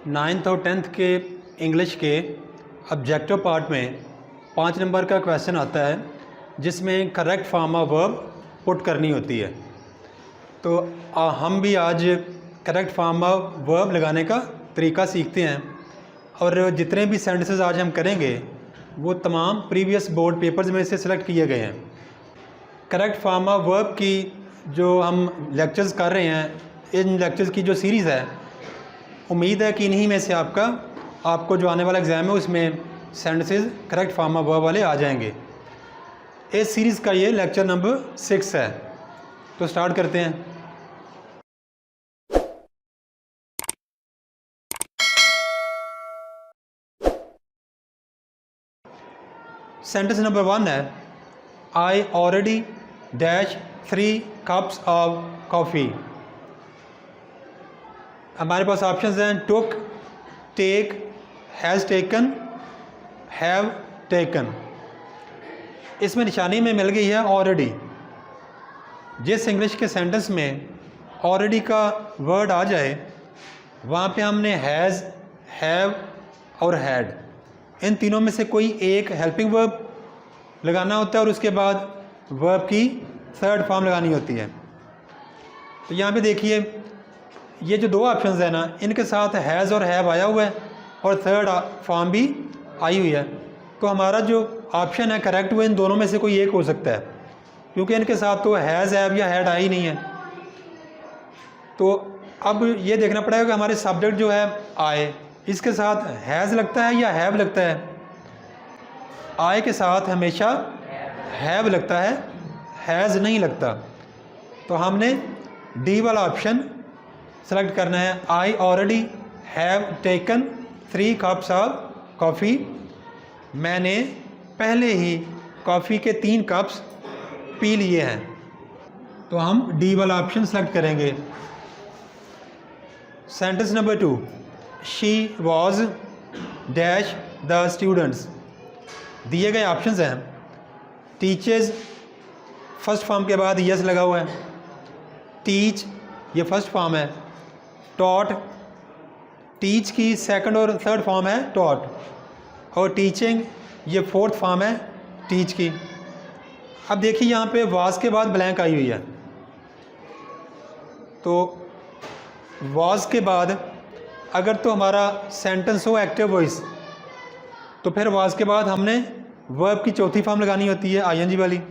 Ninth और tenth के English के ऑब्जेक्टिव पार्ट में 5 नंबर का क्वेश्चन आता है जिसमें correct form of verb put करनी होती है। तो हम भी आज करेक्ट फॉर्म ऑफ वर्ब लगाने का तरीका सीखते हैं और जितने भी सेंटेंसेस आज हम करेंगे वो तमाम प्रीवियस बोर्ड पेपर्स में से सिलेक्ट किए गए हैं। करेक्ट फॉर्म ऑफ वर्ब की जो हम लेक्चर्स कर रहे हैं, इन लेक्चर्स की जो सीरीज़ है, उम्मीद है कि इन्हीं में से आपको जो आने वाला एग्ज़ाम है उसमें sentences correct form of verb वाले आ जाएंगे। इस सीरीज़ का ये लेक्चर नंबर 6 है। तो स्टार्ट करते हैं। सेंटेंस नंबर 1 है, I already dash 3 cups of coffee. हमारे पास ऑप्शंस हैं took, take, has taken, have taken. इसमें निशानी में मिल गई है ऑलरेडी। जिस इंग्लिश के सेंटेंस में ऑलरेडी का वर्ड आ जाए वहाँ पे हमने हैज़, हैव और हैड, इन तीनों में से कोई एक हेल्पिंग वर्ब लगाना होता है और उसके बाद वर्ब की थर्ड फॉर्म लगानी होती है। तो यहाँ पे देखिए, ये जो दो ऑप्शंस हैं ना, इनके साथ हैज़ और हैव आया हुआ है और थर्ड फॉर्म भी आई हुई है। तो हमारा जो ऑप्शन है करेक्ट वो इन दोनों में से कोई एक हो सकता है, क्योंकि इनके साथ तो हैज़, हैव या हैड आई नहीं है। तो अब ये देखना पड़ेगा कि हमारे सब्जेक्ट जो है आए, इसके साथ हैज़ लगता है या हैव लगता है। आए के साथ हमेशा हैव लगता है, हैज़ नहीं लगता। तो हमने डी वाला ऑप्शन सेलेक्ट करना है। I already have taken 3 cups of coffee. मैंने पहले ही कॉफ़ी के 3 कप्स पी लिए हैं। तो हम डी वाला ऑप्शन सेलेक्ट करेंगे। Sentence number 2, she was dash the students. दिए गए ऑप्शंस हैं टीचर्स, फर्स्ट फॉर्म के बाद यस लगा हुआ है। टीच ये फर्स्ट फॉर्म है। टॉट, टीच की सेकंड और थर्ड फॉर्म है टॉट। और टीचिंग ये फोर्थ फॉर्म है टीच की। अब देखिए यहाँ पे वाज के बाद ब्लैंक आई हुई है। तो वाज के बाद अगर तो हमारा सेंटेंस हो एक्टिव वॉइस, तो फिर वाज के बाद हमने वर्ब की चौथी फॉर्म लगानी होती है आईएनजी वाली।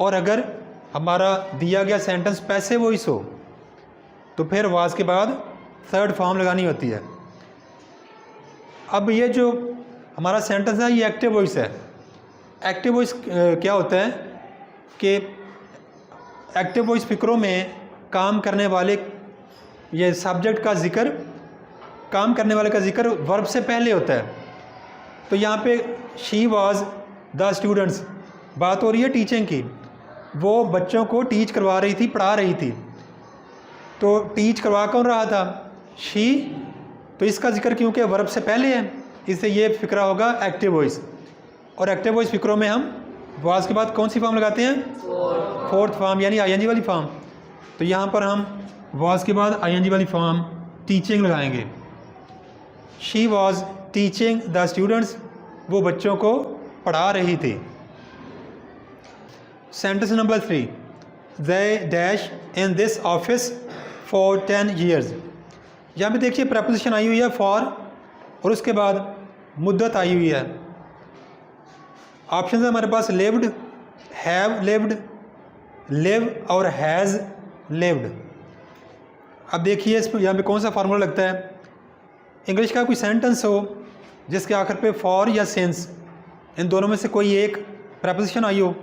और अगर हमारा दिया गया सेंटेंस पैसिव वॉइस हो तो फिर वाज के बाद थर्ड फॉर्म लगानी होती है। अब ये जो हमारा सेंटेंस है ये एक्टिव वॉइस है। एक्टिव वॉइस क्या होता है कि एक्टिव वॉइस फिक्रों में काम करने वाले, ये सब्जेक्ट का जिक्र, काम करने वाले का जिक्र वर्ब से पहले होता है। तो यहाँ पे शी वाज द स्टूडेंट्स, बात हो रही है टीचिंग की। वो बच्चों को टीच करवा रही थी, पढ़ा रही थी। तो टीच करवा कौन रहा था? शी। तो इसका जिक्र क्योंकि वर्ब से पहले है, इससे ये फिक्रा होगा एक्टिव वॉइस। और एक्टिव वॉइस फिक्रों में हम वाज के बाद कौन सी फॉर्म लगाते हैं? फोर्थ फॉर्म, यानी आईएनजी वाली फॉर्म। तो यहाँ पर हम वाज के बाद आईएनजी वाली फॉर्म टीचिंग लगाएंगे। She was teaching the students, वो बच्चों को पढ़ा रही थी। Sentence number 3, they dash in this office for 10 years। यहाँ पे देखिए प्रपोजिशन आई हुई है फॉर और उसके बाद मुद्दत आई हुई है। ऑप्शन है हमारे पास लिव्ड, हैव लिव्ड, लिव और हैज़ लिव्ड। अब देखिए इस यहाँ पे कौन सा फार्मूला लगता है। इंग्लिश का कोई सेंटेंस हो जिसके आखिर पे फॉर या सिंस, इन दोनों में से कोई एक प्रपोजिशन आई हो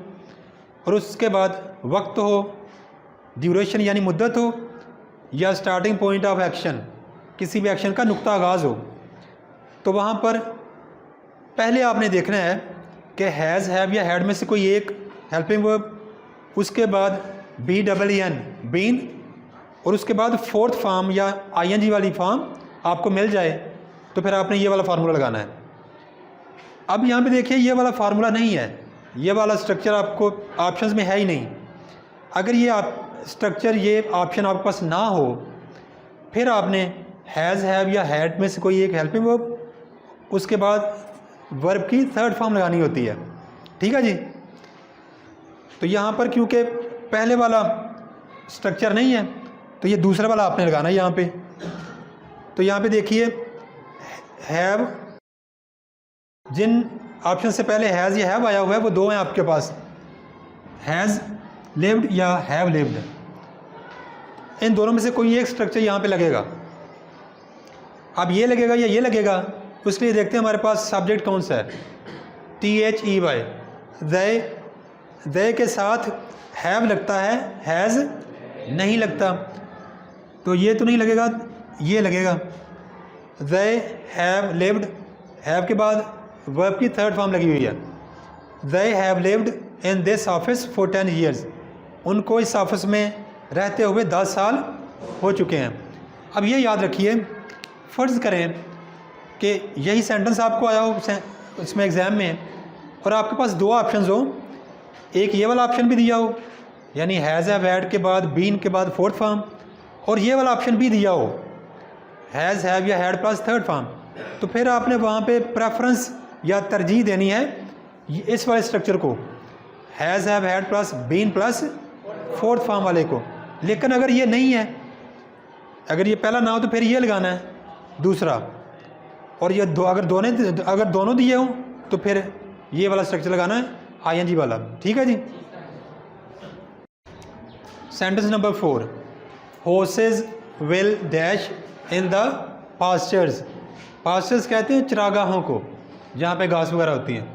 और उसके बाद वक्त हो, ड्यूरेशन यानी मुद्दत हो, या स्टार्टिंग पॉइंट ऑफ एक्शन, किसी भी एक्शन का नुक्ता आगाज़ हो, तो वहाँ पर पहले आपने देखना है कि हैज़, हैव या हैड में से कोई एक हेल्पिंग वर्ब, उसके बाद BEEN बीन, और उसके बाद फोर्थ फॉर्म या आईएनजी वाली फॉर्म आपको मिल जाए तो फिर आपने ये वाला फार्मूला लगाना है। अब यहाँ पे देखिए ये वाला फार्मूला नहीं है, ये वाला स्ट्रक्चर आपको ऑप्शंस में है ही नहीं। अगर ये स्ट्रक्चर, ये ऑप्शन आपके पास ना हो, फिर आपने हैज़, हैव या हैड में से कोई एक हेल्पिंग वर्ब, उसके बाद वर्ब की थर्ड फॉर्म लगानी होती है। ठीक है जी। तो यहाँ पर क्योंकि पहले वाला स्ट्रक्चर नहीं है तो ये दूसरा वाला आपने लगाना है यहाँ पे। तो यहाँ पे देखिए हैव, जिन ऑप्शन से पहले हैज़ या हैव आया हुआ है वो दो हैं आपके पास, हैज़ लिव्ड या हैव लिव्ड। इन दोनों में से कोई एक स्ट्रक्चर यहाँ पे लगेगा। अब ये लगेगा या ये लगेगा, उसके लिए देखते हैं हमारे पास सब्जेक्ट कौन सा है। THEY, दे के साथ हैव लगता है, हैज़ नहीं लगता, तो ये तो नहीं लगेगा, ये लगेगा। दे हैव लिव्ड, हैव के बाद वर्ब की थर्ड फॉर्म लगी हुई है। They have lived in this office for 10 years, उनको इस ऑफिस में रहते हुए 10 साल हो चुके हैं। अब ये याद रखिए, फ़र्ज़ करें कि यही सेंटेंस आपको आया हो इसमें एग्ज़ाम में और आपके पास दो ऑप्शंस हो, एक ये वाला ऑप्शन भी दिया हो यानी हैज़ हैव हैड के बाद बीन के बाद फोर्थ फॉर्म, और ये वाला ऑप्शन भी दिया हो हैज़ हैव या हैड प्लस थर्ड फॉर्म, तो फिर आपने वहाँ पे प्रेफरेंस या तरजीह देनी है इस वाले स्ट्रक्चर को, has have had plus been plus fourth form वाले को। लेकिन अगर ये नहीं है, अगर ये पहला ना हो तो फिर ये लगाना है दूसरा, और ये अगर दोनों दिए हों तो फिर ये वाला स्ट्रक्चर लगाना है ING वाला। ठीक है जी। Sentence number 4, horses will dash in the pastures. Pastures कहते हैं चरागाहों को जहाँ पे घास वगैरह होती है।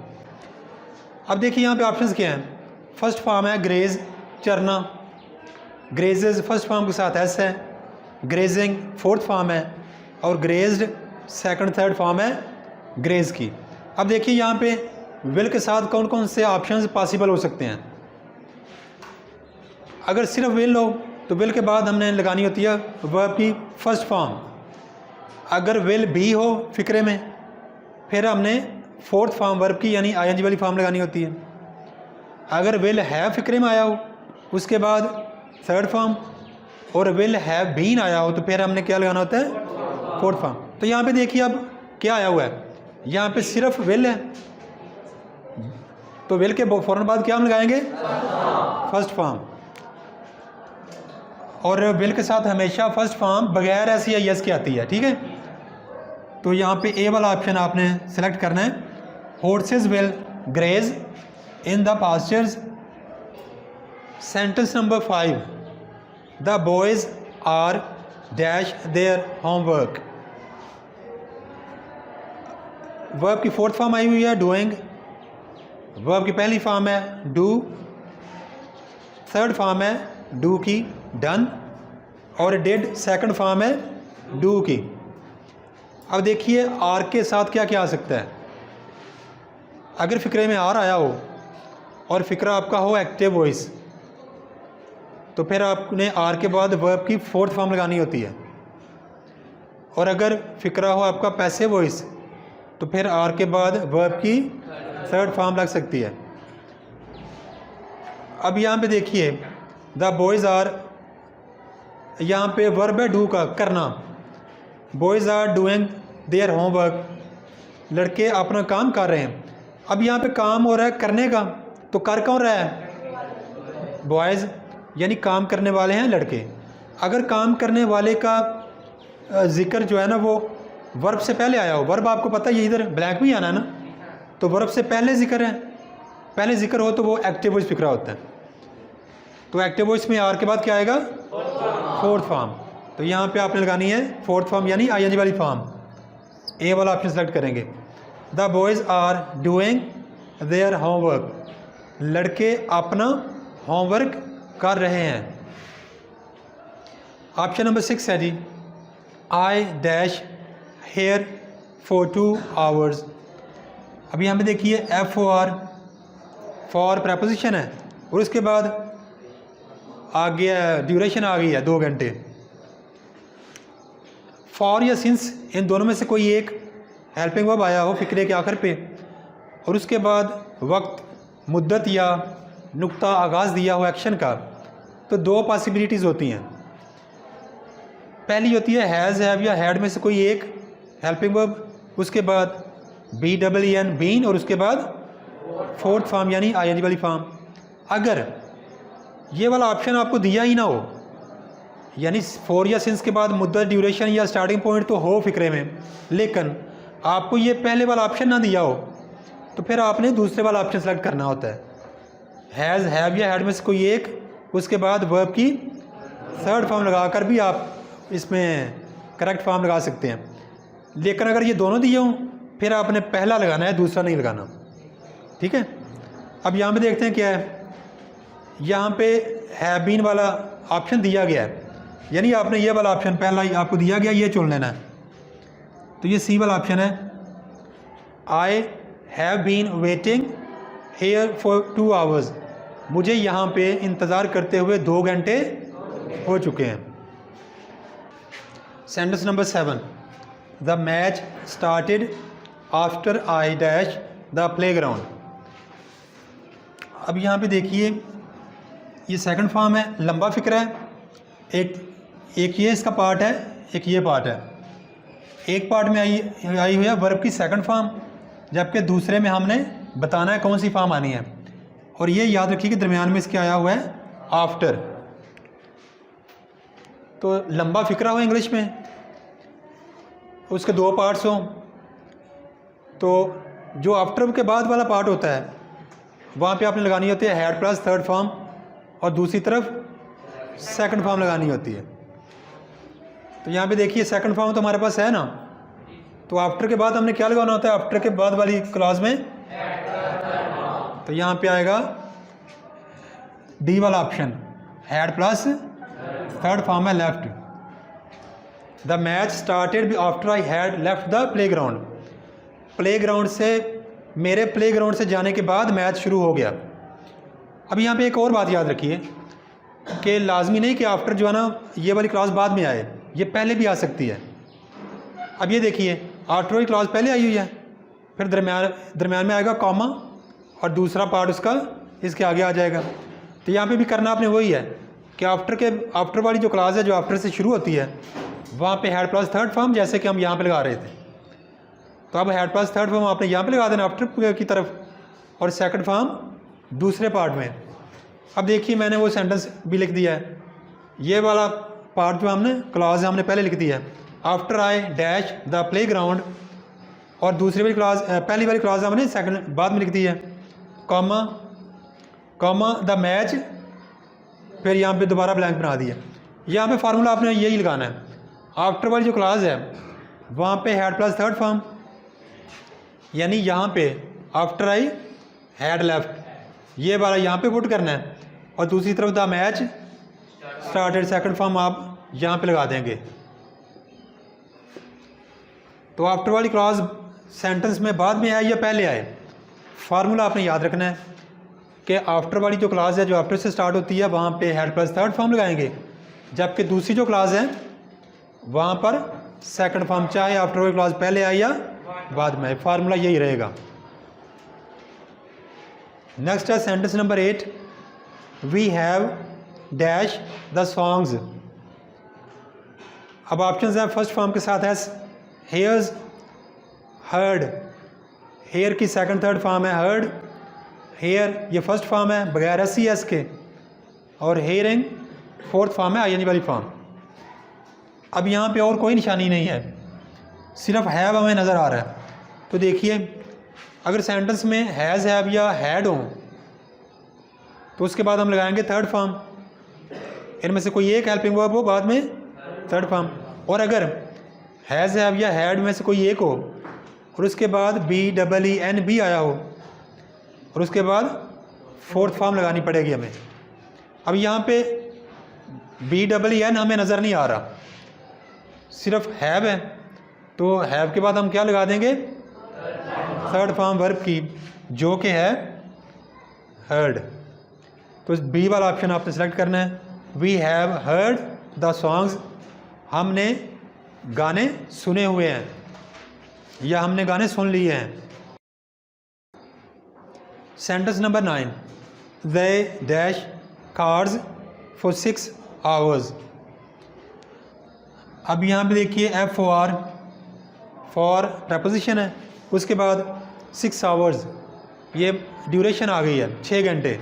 अब देखिए यहाँ पे ऑप्शंस क्या हैं। फर्स्ट फॉर्म है ग्रेज, चरना, ग्रेजेज फर्स्ट फॉर्म के साथ एस है, ग्रेजिंग फोर्थ फॉर्म है, और ग्रेज्ड सेकंड थर्ड फॉर्म है ग्रेज की। अब देखिए यहाँ पे विल के साथ कौन कौन से ऑप्शंस पॉसिबल हो सकते हैं। अगर सिर्फ विल हो तो विल के बाद हमने लगानी होती है वर्ब की फर्स्ट फॉर्म। अगर विल भी हो फिक्रे में फिर हमने फोर्थ फॉर्म वर्ब की यानी ING वाली फॉर्म लगानी होती है। अगर विल हैव फिक्रे में आया हो उसके बाद थर्ड फॉर्म, और विल हैव बीन आया हो तो फिर हमने क्या लगाना होता है फोर्थ फॉर्म। तो यहाँ पे देखिए अब क्या आया हुआ है, यहाँ पे सिर्फ विल है तो विल के फ़ौरन बाद क्या हम लगाएंगे फर्स्ट फॉर्म, और विल के साथ हमेशा फर्स्ट फॉर्म बगैर एस या यस के आती है। ठीक है, तो यहाँ पे ए वाला ऑप्शन आपने सेलेक्ट करना है, horses will graze in the pastures. Sentence number 5, the boys are dash their homework. Verb की फोर्थ फॉर्म आई हुई है डूइंग, वर्ब की पहली फॉर्म है डू, थर्ड फॉर्म है डू की डन, और डिड सेकंड फॉर्म है डू की। अब देखिए आर के साथ क्या क्या आ सकता है। अगर फिक्रे में आर आया हो और फिक्रा आपका हो एक्टिव वॉइस तो फिर आपने आर के बाद वर्ब की फोर्थ फॉर्म लगानी होती है, और अगर फिक्रा हो आपका पैसिव वॉइस तो फिर आर के बाद वर्ब की थर्ड फॉर्म लग सकती है। अब यहाँ पे देखिए द बॉयज़ आर, यहाँ पे वर्ब है डू का करना, boys are doing their homework, लड़के अपना काम कर रहे हैं। अब यहाँ पे काम हो रहा है करने का, तो कर कौन रहा है बॉयज़, यानी काम करने वाले हैं लड़के। अगर काम करने वाले का जिक्र जो है ना वो वर्ब से पहले आया हो, वर्ब आपको पता है ये इधर ब्लैंक भी आना है ना, तो वर्ब से पहले जिक्र है, पहले जिक्र हो तो वो एक्टिव वॉइस फिक्रा होता है। तो एक्टिव वॉइस में आर के बाद क्या आएगा फोर्थ फॉर्म, तो यहाँ पे आपने लगानी है फोर्थ फॉर्म यानी ING वाली फॉर्म। ए वाला ऑप्शन सेलेक्ट करेंगे। The boys are doing their homework, लड़के अपना होमवर्क कर रहे हैं। ऑप्शन नंबर 6 है जी I dash here for 2 hours। अभी यहाँ पे देखिए FOR फॉर प्रपोजिशन है और उसके बाद आ गया ड्यूरेशन आ गई है 2 घंटे। फॉर या सिंस इन दोनों में से कोई एक हेल्पिंग वर्ब आया हो फिक्रे के आखिर पे, और उसके बाद वक्त, मुद्दत या नुक्ता आगाज़ दिया हो एक्शन का, तो 2 पॉसिबिलिटीज़ होती हैं। पहली होती है हैज़ हैव या हैड में से कोई एक हेल्पिंग वर्ब, उसके बाद BEEN बीन, और उसके बाद फोर्थ फॉर्म यानी ING वाली फॉर्म। अगर ये वाला ऑप्शन आपको दिया ही ना हो, यानी फॉर या सिंस के बाद मुद्दत, ड्यूरेशन या स्टार्टिंग पॉइंट तो हो फिक्रे में, लेकिन आपको ये पहले वाला ऑप्शन ना दिया हो, तो फिर आपने दूसरे वाला ऑप्शन सेलेक्ट करना होता है। हैज़ हैव या हैड में से कोई एक, उसके बाद वर्ब की थर्ड फॉर्म लगाकर भी आप इसमें करेक्ट फॉर्म लगा सकते हैं। लेकिन अगर ये दोनों दिए हों, फिर आपने पहला लगाना है, दूसरा नहीं लगाना। ठीक है, अब यहाँ पे देखते हैं क्या है। यहाँ पे हैव बीन वाला ऑप्शन दिया गया है, यानी आपने ये वाला ऑप्शन पहला ही आपको दिया गया, ये चुन लेना है। तो ये सी वाला ऑप्शन है, I have been waiting here for 2 hours. मुझे यहाँ पे इंतज़ार करते हुए 2 घंटे हो चुके हैं। Sentence number 7, the match started after I dash the playground. अब यहाँ पे देखिए, ये सेकंड फॉर्म है, लंबा फिक्र है। एक ये इसका पार्ट है, एक ये पार्ट है। एक पार्ट में आई हुई है वर्ब की सेकंड फॉर्म, जबकि दूसरे में हमने बताना है कौन सी फॉर्म आनी है। और ये याद रखिए कि दरमियान में इसके आया हुआ है आफ्टर। तो लंबा फिक्रा हो इंग्लिश में, उसके 2 पार्ट्स हों, तो जो आफ्टर के बाद वाला पार्ट होता है वहाँ पे आपने लगानी होती है हैड प्लस थर्ड फॉर्म, और दूसरी तरफ सेकंड फॉर्म लगानी होती है। तो यहाँ पे देखिए सेकंड फॉर्म तो हमारे पास है ना, तो आफ्टर के बाद हमने क्या लगाना होता है, आफ्टर के बाद वाली क्लॉज में, तो यहाँ पे आएगा डी वाला option, had plus third form है left. The match started after I had left the playground. Playground से, मेरे प्लेग्राउंड से जाने के बाद मैच शुरू हो गया। अब यहाँ पे एक और बात याद रखिए कि लाजमी नहीं कि आफ्टर जो है ना ये वाली क्लॉज बाद में आए, ये पहले भी आ सकती है। अब ये देखिए, आफ्टर वाली क्लॉज पहले आई हुई है, फिर दरमियान में आएगा कॉमा, और दूसरा पार्ट उसका इसके आगे आ जाएगा। तो यहाँ पे भी करना आपने वही है कि आफ्टर वाली जो क्लॉज है जो आफ्टर से शुरू होती है, वहाँ पे हैड प्लस थर्ड फॉर्म, जैसे कि हम यहाँ पे लगा रहे थे। तो अब हैड प्लस थर्ड फॉर्म आपने यहाँ पे लगा देना आफ्टर की तरफ, और सेकंड फॉर्म दूसरे पार्ट में। अब देखिए मैंने वो सेंटेंस भी लिख दिया है, ये वाला पार्ट जो हमने क्लॉज हमने पहले लिख दिया है, after I dash the play ground, और दूसरी वाली क्लॉज, पहली वाली क्लॉज हमने सेकंड बाद में लिख दी है, कॉमा कॉमा द मैच, फिर यहाँ पे दोबारा ब्लैंक बना दिया। यहाँ पे फार्मूला आपने यही लगाना है, आफ्टर वाली जो क्लॉज है वहाँ पे हैड प्लस थर्ड फॉर्म, यानी यहाँ पे आफ्टर आई हैड लेफ्ट, ये वाला यहाँ पे पुट करना है, और दूसरी तरफ the match started second form आप यहाँ पे लगा देंगे। तो आफ्टर वाली क्लॉज सेंटेंस में बाद में आए या पहले आए, फार्मूला आपने याद रखना है कि आफ्टर वाली जो क्लॉज है जो आफ्टर से स्टार्ट होती है वहाँ पे हैड प्लस थर्ड फॉर्म लगाएंगे, जबकि दूसरी जो क्लॉज है वहाँ पर सेकंड फॉर्म, चाहे आफ्टर वाली क्लॉज पहले आए या बाद में आए, फार्मूला यही रहेगा। नेक्स्ट है sentence number 8, we have dash the songs. अब ऑप्शंस हैं, फर्स्ट फॉर्म के साथ है हेयर्स, हर्ड, हेयर की सेकंड थर्ड फॉर्म है हर्ड, हेयर ये फर्स्ट फॉर्म है बगैर एस के, और हेयरिंग फोर्थ फॉर्म है ING वाली फॉर्म। अब यहाँ पे और कोई निशानी नहीं है, सिर्फ हैव हमें नज़र आ रहा है। तो देखिए अगर सेंटेंस में हैज़ हैव या हैड हो तो उसके बाद हम लगाएंगे थर्ड फॉर्म, इनमें से कोई एक हेल्पिंग वर्ब हो बाद में थर्ड फॉर्म, और अगर हैज़ हैव या हैड में से कोई एक हो और उसके बाद BEEN आया हो और उसके बाद फोर्थ फॉर्म लगानी पड़ेगी हमें। अब यहाँ पे BEEN हमें नज़र नहीं आ रहा, सिर्फ हैव है, तो हैव के बाद हम क्या लगा देंगे, थर्ड फॉर्म वर्ब की, जो कि है हर्ड। तो बी वाला ऑप्शन आपने सेलेक्ट करना है, we have heard the songs, हमने गाने सुने हुए हैं या हमने गाने सुन लिए हैं। Sentence number 9, they dash cars for 6 hours. अब यहाँ पे देखिए F4 फॉर प्रपोजिशन है, उसके बाद 6 आवर्स, ये ड्यूरेशन आ गई है 6 घंटे।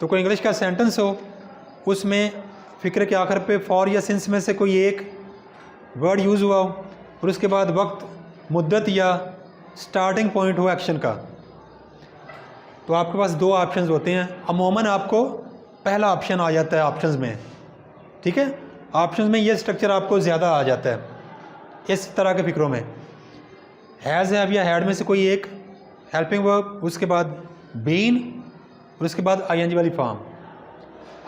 तो कोई इंग्लिश का सेंटेंस हो, उसमें फ़िक्र के आखिर पे फॉर या सिंस में से कोई एक वर्ड यूज़ हुआ हो और उसके बाद वक्त, मुद्दत या स्टार्टिंग पॉइंट हो एक्शन का, तो आपके पास 2 ऑप्शंस होते हैं। अमूमन आपको पहला ऑप्शन आ जाता है ऑप्शंस में, ठीक है। ऑप्शंस में ये स्ट्रक्चर आपको ज़्यादा आ जाता है इस तरह के फ़िक्रों में। हैज़, हैव या हैड में से कोई एक हेल्पिंग वर्ब, उसके बाद बीन और उसके बाद आईएनजी वाली फॉर्म।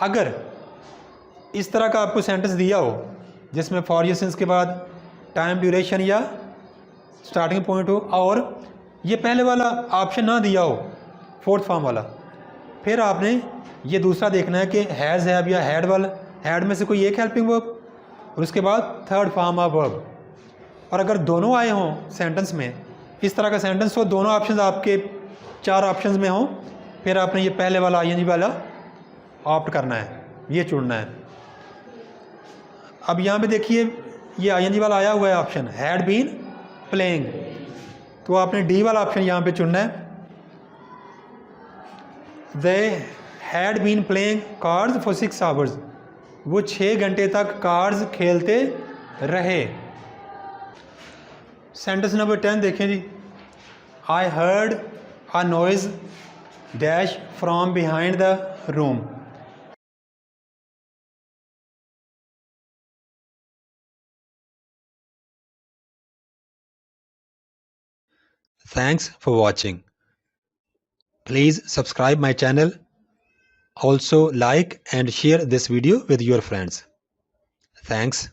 अगर इस तरह का आपको सेंटेंस दिया हो जिसमें फॉर या सिंस के बाद टाइम ड्यूरेशन या स्टार्टिंग पॉइंट हो और ये पहले वाला ऑप्शन ना दिया हो, फोर्थ फॉर्म वाला, फिर आपने ये दूसरा देखना है कि हैज़, हैव या हैड वाला, हैड में से कोई एक हेल्पिंग वर्ब और उसके बाद थर्ड फॉर्म ऑफ वर्ब। और अगर दोनों आए हों सेंटेंस में, इस तरह का सेंटेंस हो, दोनों ऑप्शंस आपके 4 ऑप्शंस में हों, फिर आपने ये पहले वाला आईएनजी वाला ऑप्ट करना है, ये चुनना है। अब यहाँ पे देखिए ये आईएनजी वाला आया हुआ है ऑप्शन, हैड बीन प्लेइंग, तो आपने डी वाला ऑप्शन यहाँ पे चुनना है। They had been playing cards for 6 hours, वो 6 घंटे तक कार्ड्स खेलते रहे। सेंटेंस नंबर 10 देखें जी। I heard a noise dash from behind the room. Thanks for watching. Please subscribe my channel. Also like and share this video with your friends. Thanks.